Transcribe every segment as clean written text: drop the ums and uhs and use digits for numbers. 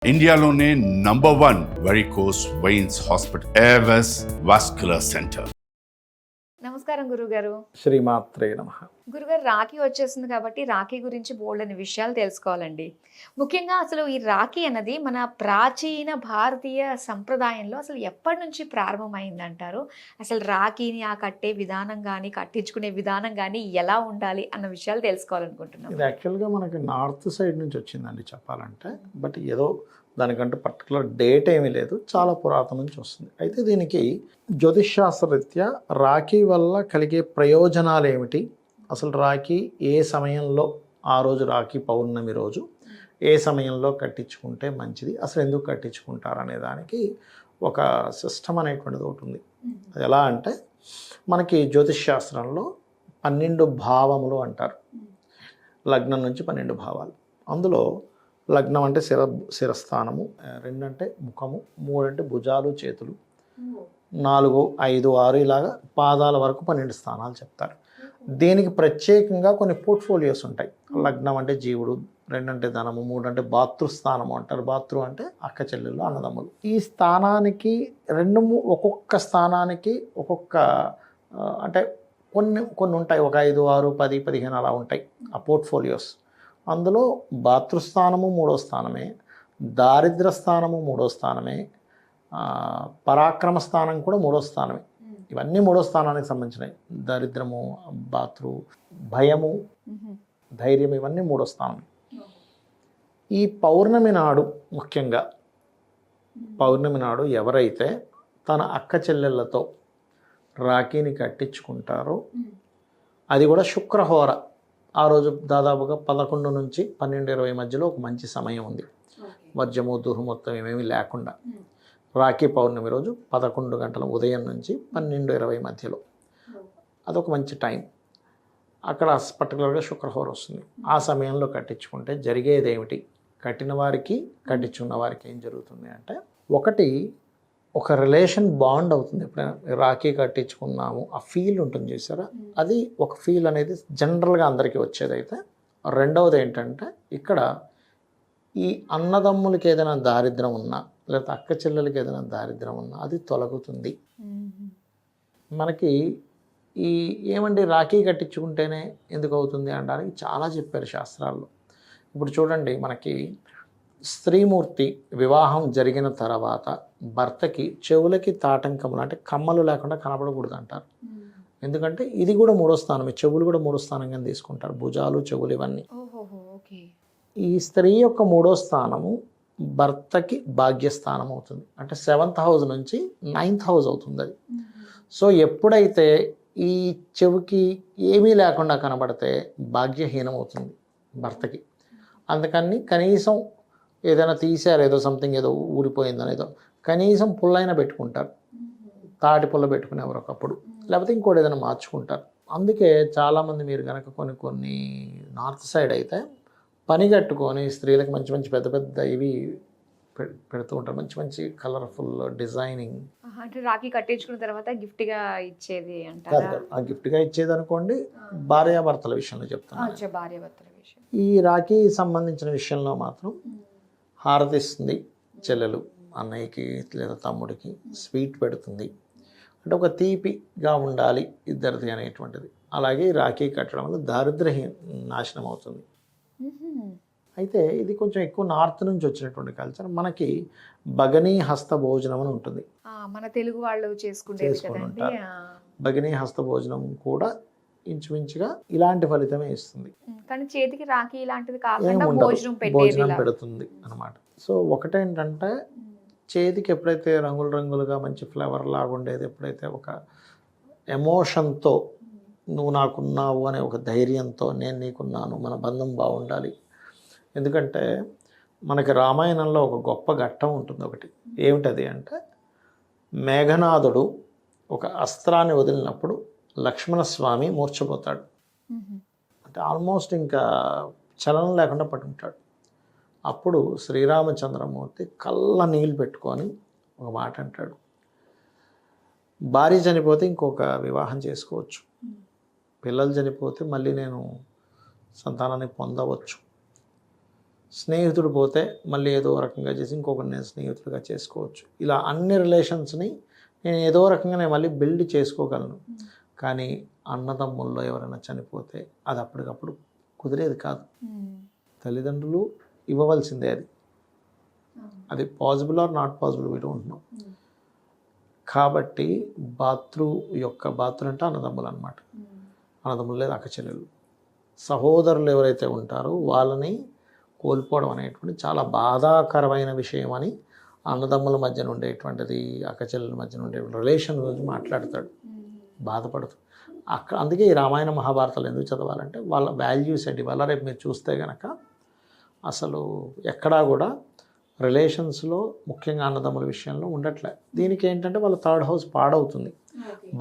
ఇండియాలోనే number 1 varicose veins hospital Avis vascular centre. నమస్కారం గురుగారు. శ్రీమాత్రే నమః. గురుగారు, రాఖీ వచ్చేస్తుంది కాబట్టి రాఖీ గురించి బోల్డని విషయాలు తెలుసుకోవాలండి. ముఖ్యంగా అసలు ఈ రాఖీ అన్నది మన ప్రాచీన భారతీయ సంప్రదాయంలో అసలు ఎప్పటి నుంచి ప్రారంభమైందంటారు? అసలు రాఖీని కట్టే విధానం కానీ కట్టించుకునే విధానం కానీ ఎలా ఉండాలి అన్న విషయాలు తెలుసుకోవాలనుకుంటున్నాం. ఇది యాక్చువల్గా మనకి నార్త్ సైడ్ నుంచి వచ్చిందండి చెప్పాలంటే. బట్ ఏదో దానికంటే పర్టికులర్ డేట్ ఏమీ లేదు, చాలా పురాతన నుంచి వస్తుంది. అయితే దీనికి జ్యోతిష్శాస్త్రరీత్యా రాఖీ వల్ల కలిగే ప్రయోజనాలు ఏమిటి, అసలు రాఖీ ఏ సమయంలో, ఆ రోజు రాఖీ పౌర్ణమి రోజు ఏ సమయంలో కట్టించుకుంటే మంచిది, అసలు ఎందుకు కట్టించుకుంటారు అనే దానికి ఒక సిస్టమ్ అనేటువంటిది ఒకటి ఉంది. అది ఎలా అంటే, మనకి జ్యోతిష్శాస్త్రంలో 12 భావములు అంటారు. లగ్నం నుంచి 12 భావాలు. అందులో లగ్నం అంటే శిరస్థానము, 2 అంటే ముఖము, 3 అంటే భుజాలు చేతులు, 4, 5, 6 ఇలాగా పాదాల వరకు 12 స్థానాలు చెప్తారు. దీనికి ప్రత్యేకంగా కొన్ని పోర్ట్ఫోలియోస్ ఉంటాయి. లగ్నం అంటే జీవుడు, 2 అంటే ధనము, 3 అంటే భాతృస్థానము అంటారు. భాతృ అంటే అక్క చెల్లెళ్ళు అన్నదమ్ములు. ఈ స్థానానికి ఒక్కొక్క స్థానానికి ఒక్కొక్క అంటే కొన్ని ఉంటాయి. ఒక 5, 6, 10, 15 అలా ఉంటాయి ఆ పోర్ట్ఫోలియోస్. అందులో భాతృస్థానము 3వ స్థానమే, దారిద్ర స్థానము 3వ స్థానమే, పరాక్రమ స్థానం కూడా 3వ స్థానమే. ఇవన్నీ 3వ స్థానానికి సంబంధించినవి. దరిద్రము, భాతృ, భయము, ధైర్యం, ఇవన్నీ 3వ స్థానం. ఈ పౌర్ణమి నాడు, ముఖ్యంగా పౌర్ణమి నాడు ఎవరైతే తన అక్క చెల్లెళ్ళతో రాఖీని కట్టించుకుంటారో, అది కూడా శుక్రహోర, ఆ రోజు దాదాపుగా 11 నుంచి 12:20 మధ్యలో ఒక మంచి సమయం ఉంది. వర్జము దుర్ముహూర్తం ఏమేమి లేకుండా రాఖీ పౌర్ణమి రోజు 11 గంటల ఉదయం నుంచి 12:20 మధ్యలో అదొక మంచి టైం. అక్కడ పర్టికులర్గా శుక్రహోర వస్తుంది. ఆ సమయంలో కట్టించుకుంటే జరిగేది ఏమిటి, కట్టిన వారికి కట్టించుకున్న వారికి ఏం జరుగుతుంది అంటే, ఒకటి, ఒక రిలేషన్ బాండ్ అవుతుంది. ఎప్పుడైనా రాఖీ కట్టించుకున్నాము ఆ ఫీల్ ఉంటుంది చూసారా, అది ఒక ఫీల్ అనేది జనరల్గా అందరికీ వచ్చేదైతే. రెండవది ఏంటంటే, ఇక్కడ ఈ అన్నదమ్ములకి ఏదైనా దారిద్రం ఉన్నా, లేకపోతే అక్క చెల్లెలకి ఏదైనా దారిద్రం ఉన్నా అది తొలగుతుంది. మనకి ఈ ఏమండి రాఖీ కట్టించుకుంటేనే ఎందుకు అవుతుంది అనడానికి చాలా చెప్పారు శాస్త్రాల్లో. ఇప్పుడు చూడండి, మనకి స్త్రీమూర్తి వివాహం జరిగిన తర్వాత భర్తకి చెవులకి తాటంకములు అంటే కమ్మలు లేకుండా కనపడకూడదు అంటారు. ఎందుకంటే ఇది కూడా 3వ స్థానమే, చెవులు కూడా 3వ స్థానంగా తీసుకుంటారు, భుజాలు, చెవులు ఇవన్నీ. ఈ స్త్రీ యొక్క 3వ స్థానము భర్తకి భాగ్యస్థానం అవుతుంది. అంటే 7th హౌస్ నుంచి 9th హౌస్ అవుతుంది అది. సో ఎప్పుడైతే ఈ చెవికి ఏమీ లేకుండా కనబడితే భాగ్యహీనం అవుతుంది భర్తకి. అందుకని కనీసం ఏదైనా తీసారు, ఏదో సంథింగ్ ఏదో ఊడిపోయిందని, ఏదో కనీసం పుల్లైనా పెట్టుకుంటారు. తాటి పుల్ల పెట్టుకునేవారు ఒకప్పుడు, లేకపోతే ఇంకోటి ఏదైనా మార్చుకుంటారు. అందుకే చాలామంది మీరు కనుక కొన్ని నార్త్ సైడ్ అయితే పని కట్టుకొని స్త్రీలకు మంచి మంచి పెద్ద పెద్ద ఇవి పెడుతూ ఉంటారు, మంచి మంచి కలర్ఫుల్ డిజైనింగ్. అంటే రాఖీ కట్టించుకున్న తర్వాత గిఫ్ట్గా ఇచ్చేది అంటారు. ఆ గిఫ్ట్గా ఇచ్చేది అనుకోండి, భార్యాభర్తల విషయంలో చెప్తాను. భార్యాభర్తల విషయం. ఈ రాఖీ సంబంధించిన విషయంలో మాత్రం హారతిస్తుంది చెల్లెలు అన్నయ్యకి లేదా తమ్ముడికి, స్వీట్ పెడుతుంది. అంటే ఒక తీపిగా ఉండాలి ఇద్దరిది అనేటువంటిది. అలాగే రాఖీ కట్టడం వల్ల దారిద్ర్యం నాశనం అవుతుంది. అయితే ఇది కొంచెం ఎక్కువ నార్త్ నుంచి వచ్చినటువంటి కల్చర్. మనకి భగనీ హస్త భోజనం అని ఉంటుంది, మన తెలుగు వాళ్ళు చేసుకుని ఉంటారు. భగనీ హస్త భోజనం కూడా ఇంచుమించుగా ఇలాంటి ఫలితమే ఇస్తుంది. కానీ చేతికి రాఖీ ఇలాంటిది కాకుండా భోజనం పెడుతుంది అనమాట. సో ఒకటేంటంటే, చేతికి ఎప్పుడైతే రంగులు రంగులుగా మంచి ఫ్లేవర్ లాగా ఉండేది, ఎప్పుడైతే ఒక ఎమోషన్తో నువ్వు నాకున్నావు అనే ఒక ధైర్యంతో నేను నీకున్నాను, మన బంధం బాగుండాలి. ఎందుకంటే మనకి రామాయణంలో ఒక గొప్ప ఘట్టం ఉంటుంది ఒకటి. ఏమిటది అంటే, మేఘనాథుడు ఒక అస్త్రాన్ని వదిలినప్పుడు లక్ష్మణస్వామి మూర్ఛపోతాడు. అంటే ఆల్మోస్ట్ ఇంకా చలనం లేకుండా పట్టుకుంటాడు. అప్పుడు శ్రీరామచంద్రమూర్తి కళ్ళ నీళ్ళు పెట్టుకొని ఒక మాట అంటాడు, భార్య చనిపోతే ఇంకొక వివాహం చేసుకోవచ్చు, పిల్లలు చనిపోతే మళ్ళీ నేను సంతానాన్ని పొందవచ్చు, స్నేహితుడు పోతే మళ్ళీ ఏదో రకంగా చేసి ఇంకొకరిని నేను స్నేహితుడిగా చేసుకోవచ్చు. ఇలా అన్ని రిలేషన్స్ని నేను ఏదో రకంగా నేను మళ్ళీ బిల్డ్ చేసుకోగలను. కానీ అన్నదమ్ముల్లో ఎవరైనా చనిపోతే అది అప్పటికప్పుడు కుదిరేది కాదు. తల్లిదండ్రులు ఇవ్వవలసిందే అది. అది possible are not possible we don't know. కాబట్టి బాతృ అంటే అన్నదమ్ములు అనమాట. అన్నదమ్ములు లేదా అక్కచెల్లెలు, సహోదరులు ఎవరైతే ఉంటారో వాళ్ళని కోల్పోవడం అనేటువంటి చాలా బాధాకరమైన విషయం అని అన్నదమ్ముల మధ్యన ఉండేటువంటిది, అక్కచెల్లెల మధ్యన ఉండేటువంటి రిలేషన్ గురించి మాట్లాడతాడు, బాధపడుతూ. అందుకే ఈ రామాయణ మహాభారతాలు ఎందుకు చదవాలంటే వాళ్ళ వాల్యూస్ ఏంటి. వాళ్ళ రేపు మీరు చూస్తే కనుక అసలు ఎక్కడా కూడా రిలేషన్స్లో ముఖ్యంగా అన్నదమ్ముల విషయంలో ఉండట్లే. దీనికి ఏంటంటే వాళ్ళ థర్డ్ హౌస్ పాడవుతుంది.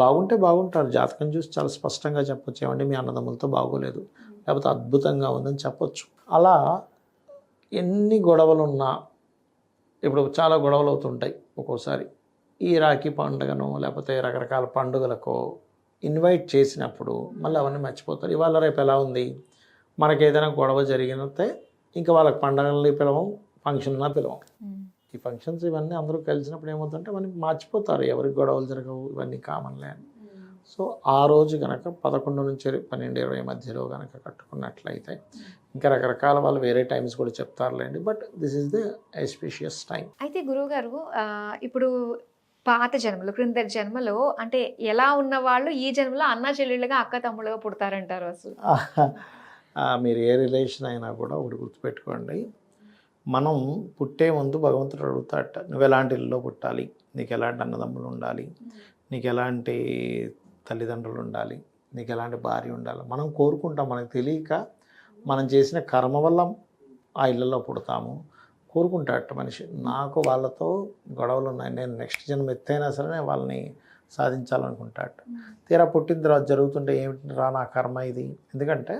బాగుంటే బాగుంటారు, జాతకం చూసి చాలా స్పష్టంగా చెప్పొచ్చు, ఏమంటే మీ అన్నదమ్ములతో బాగోలేదు, లేకపోతే అద్భుతంగా ఉందని చెప్పొచ్చు. అలా ఎన్ని గొడవలు ఉన్నా, ఇప్పుడు చాలా గొడవలు అవుతుంటాయి ఒక్కోసారి. ఈ రాఖీ పండుగను లేకపోతే రకరకాల పండుగలకో ఇన్వైట్ చేసినప్పుడు మళ్ళీ అవన్నీ మర్చిపోతారు. ఇవాళ రేపు ఎలా ఉంది, మనకి ఏదైనా గొడవ జరిగితే ఇంకా వాళ్ళకి పండుగలని పిలవం, ఫంక్షన్లా పిలవం. ఈ ఫంక్షన్స్ ఇవన్నీ అందరూ కలిసినప్పుడు ఏమవుతుందంటే అవన్నీ మర్చిపోతారు, ఎవరికి గొడవలు జరగవు, ఇవన్నీ కామన్లే అని. సో ఆ రోజు కనుక 11 నుంచి 12-20 మధ్యలో కనుక కట్టుకున్నట్లయితే ఇంకా రకరకాల వాళ్ళు వేరే టైమ్స్ కూడా చెప్తారులేండి, but this is the auspicious time. అయితే గురువుగారు, ఇప్పుడు పాత జన్మలు, క్రిందటి జన్మలో అంటే ఎలా ఉన్న వాళ్ళు ఈ జన్మలో అన్న చెల్లెళ్ళుగా అక్క తమ్ముళ్ళుగా పుడతారంటారు అసలు? మీరు ఏ రిలేషన్ అయినా కూడా ఒకటి గుర్తుపెట్టుకోండి, మనం పుట్టే ముందు భగవంతుడు అడుగుతాడట, నువ్వు ఎలాంటి ఇల్లులో పుట్టాలి, నీకు ఎలాంటి అన్నదమ్ములు ఉండాలి, నీకు ఎలాంటి తల్లిదండ్రులు ఉండాలి, నీకు ఎలాంటి భార్య ఉండాలి. మనం కోరుకుంటాం, మనకు తెలియక మనం చేసిన కర్మ వల్ల ఆ ఇళ్ళల్లో పుడతాము. కోరుకుంటాడట మనిషి, నాకు వాళ్ళతో గొడవలు ఉన్నాయి, నేను నెక్స్ట్ జన్మ ఎత్తైనా సరే నేను వాళ్ళని సాధించాలనుకుంటాడట. తీరా పుట్టిన తర్వాత జరుగుతుంటే ఏమిటి రా నా కర్మ ఇది. ఎందుకంటే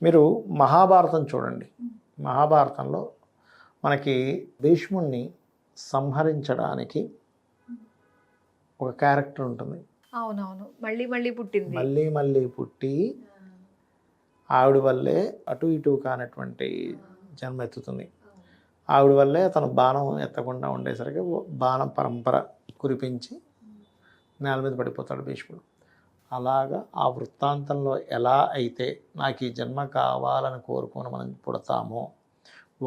మీరు మహాభారతం చూడండి, మహాభారతంలో మనకి భీష్ముణ్ణి సంహరించడానికి ఒక క్యారెక్టర్ ఉంటుంది. అవునవును, మళ్ళీ మళ్ళీ పుట్టింది, మళ్ళీ పుట్టి ఆవిడ వల్లే అటు ఇటు కానటువంటి జన్మ ఎత్తుతుంది. ఆవిడ వల్లే తను బాణం ఎత్తకుండా ఉండేసరికి బాణం పరంపర కురిపించి నేల మీద పడిపోతాడు భీష్ముడు. అలాగా ఆ వృత్తాంతంలో ఎలా అయితే నాకు ఈ జన్మ కావాలని కోరుకుని మనం పుడతామో,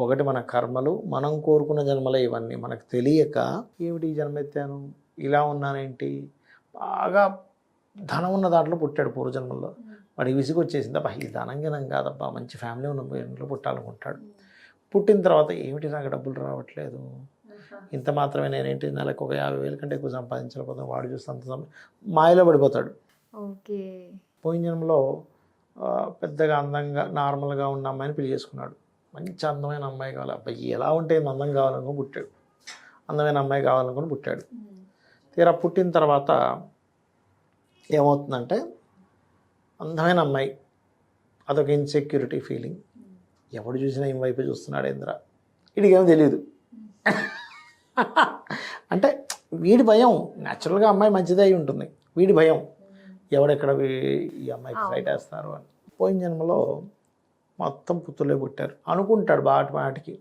ఒకటి మన కర్మలు, మనం కోరుకున్న జన్మలే ఇవన్నీ. మనకు తెలియక ఏమిటి ఈ జన్మ ఎత్తాను, ఇలా ఉన్నానేంటి, బాగా ధనం ఉన్న దాంట్లో పుట్టాడు పూర్వజన్మల్లో, వాడికి విసుగు వచ్చేసింది, అబ్బా ఈ ధనంగినం కాదబ్బా, మంచి ఫ్యామిలీ ఉన్న ఇంట్లో పుట్టాలనుకుంటాడు. పుట్టిన తర్వాత ఏమిటి నాకు డబ్బులు రావట్లేదు, ఇంత మాత్రమే నేనేంటి నెలకు ఒక 50,000 కంటే ఎక్కువ సంపాదించలేకపోతే వాడు చూస్తే అంత మాయలో పడిపోతాడు. ఓకే, పోయిన జన్మలో పెద్దగా అందంగా నార్మల్గా ఉన్న అమ్మాయిని పెళ్లి చేసుకున్నాడు, మంచి అందమైన అమ్మాయి కావాలి, అబ్బాయి ఎలా ఉంటే అందం కావాలనుకుని పుట్టాడు, అందమైన అమ్మాయి కావాలనుకుని పుట్టాడు. తీరా పుట్టిన తర్వాత ఏమవుతుందంటే అందమైన అమ్మాయి, అదొక ఇన్సెక్యూరిటీ ఫీలింగ్, ఎవడు చూసినా ఏం వైపు చూస్తున్నాడు ఏంద్రా, వీడికేమో తెలియదు. అంటే వీడి భయం, న్యాచురల్గా అమ్మాయి మంచిదే అయి ఉంటుంది, వీడి భయం ఎవడెక్కడ ఈ అమ్మాయికి సైట్ వేస్తారు అని. పోయిన జన్మలో మొత్తం పుత్తులే పుట్టారు అనుకుంటాడు మాటికి,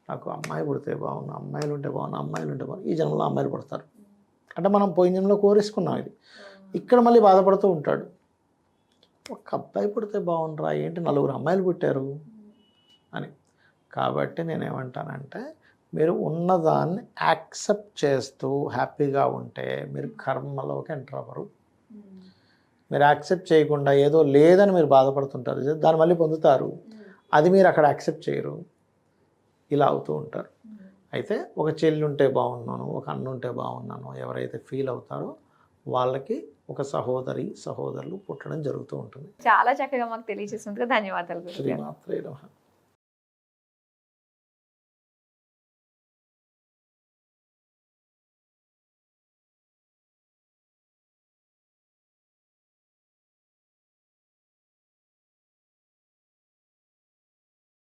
నాకు అమ్మాయి పుడితే బాగున్నా, అమ్మాయిలు ఉంటే బాగున్నా. ఈ జన్మలో అమ్మాయిలు పుడతారు అంటే మనం పోయిన జన్మలో కోరేసుకున్నాం ఇది. ఇక్కడ మళ్ళీ బాధపడుతూ ఉంటాడు, ఒక అబ్బాయి పుడితే బాగుండరా, ఏంటి 4 అమ్మాయిలు పుట్టారు అని. కాబట్టి నేనేమంటానంటే మీరు ఉన్నదాన్ని యాక్సెప్ట్ చేస్తూ హ్యాపీగా ఉంటే మీరు కర్మలోకి ఎంటర్ అవ్వరు. మీరు యాక్సెప్ట్ చేయకుండా ఏదో లేదని మీరు బాధపడుతుంటారు, దాన్ని మళ్ళీ పొందుతారు, అది మీరు అక్కడ యాక్సెప్ట్ చేయరు, ఇలా అవుతూ ఉంటారు. అయితే ఒక చెల్లి ఉంటే బాగున్నాను, ఒక అన్న ఉంటే బాగున్నాను ఎవరైతే ఫీల్ అవుతారో వాళ్ళకి ఒక సహోదరులు పుట్టడం జరుగుతూ ఉంటుంది. చాలా చక్కగా మాకు తెలియజేసినందుకు ధన్యవాదాలు. శ్రీమాత్రే నమః.